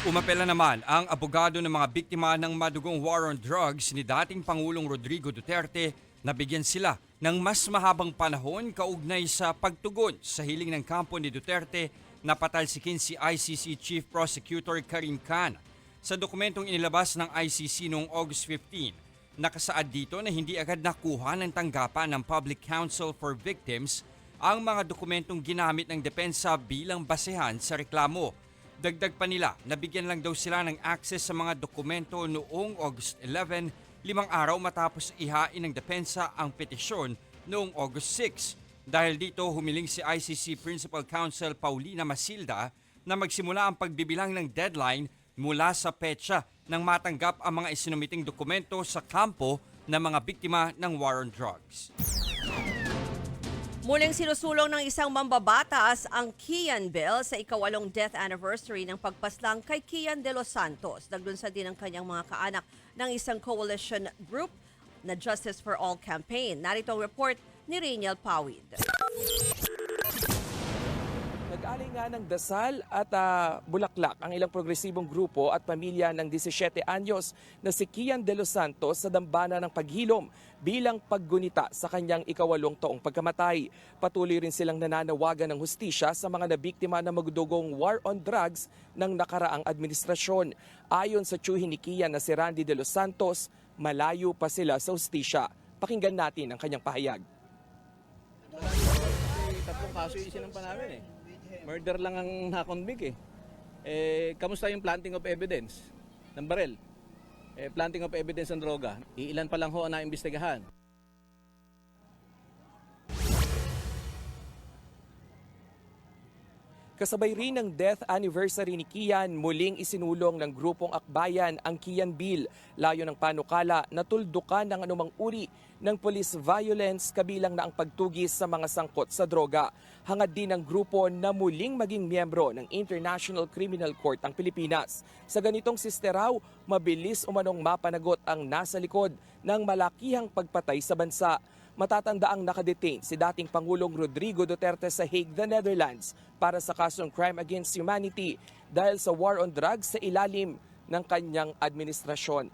Umapela naman ang abogado ng mga biktima ng madugong war on drugs ni dating Pangulong Rodrigo Duterte na bigyan sila ng mas mahabang panahon kaugnay sa pagtugon sa hiling ng kampo ni Duterte na patalsikin si ICC Chief Prosecutor Karim Khan. Sa dokumentong inilabas ng ICC noong August 15, nakasaad dito na hindi agad nakuha ng tanggapan ng Public Counsel for Victims ang mga dokumentong ginamit ng depensa bilang basehan sa reklamo. Dagdag pa nila, nabigyan lang daw sila ng access sa mga dokumento noong August 11, 5 araw matapos ihain ng depensa ang petisyon noong August 6. Dahil dito, humiling si ICC Principal Counsel Paulina Masilda na magsimula ang pagbibilang ng deadline mula sa petsa nang matanggap ang mga isinumiting dokumento sa kampo ng mga biktima ng war on drugs. Muling sinusulong ng isang mambabatas ang Kian Bill sa ika-8 death anniversary ng pagpaslang kay Kian de los Santos. Naglunsad din ang kanyang mga kaanak ng isang coalition group na Justice for All campaign. Narito ang report ni Rainiel Pawid. Nag-alay nga ng dasal at bulaklak ang ilang progresibong grupo at pamilya ng 17 anyos na si Kian de los Santos sa dambana ng paghilom bilang paggunita sa kanyang ika-8 taong pagkamatay. Patuloy rin silang nananawagan ng hustisya sa mga nabiktima ng magdugong war on drugs ng nakaraang administrasyon. Ayon sa tiyuhin ni Kian na si Randy de los Santos, malayo pa sila sa hustisya. Pakinggan natin ang kanyang pahayag. Tatlong kaso yung sinampa namin eh. Murder lang ang nakonvict eh. Kamusta yung planting of evidence ng barel? Planting of evidence ng droga. Ilan pa lang ho ang naimbestigahan. Kasabay rin ng death anniversary ni Kian, muling isinulong ng grupong akbayan ang Kian Bill. Layo ng panukala na tuldukan ng anumang uri ng police violence kabilang na ang pagtugis sa mga sangkot sa droga. Hangad din ng grupo na muling maging miyembro ng International Criminal Court ang Pilipinas. Sa ganitong sisteraw, mabilis umanong mapanagot ang nasa likod ng malakihang pagpatay sa bansa. Matatandaang nakadetain si dating Pangulong Rodrigo Duterte sa Hague, the Netherlands para sa kasong crime against humanity dahil sa war on drugs sa ilalim ng kanyang administrasyon.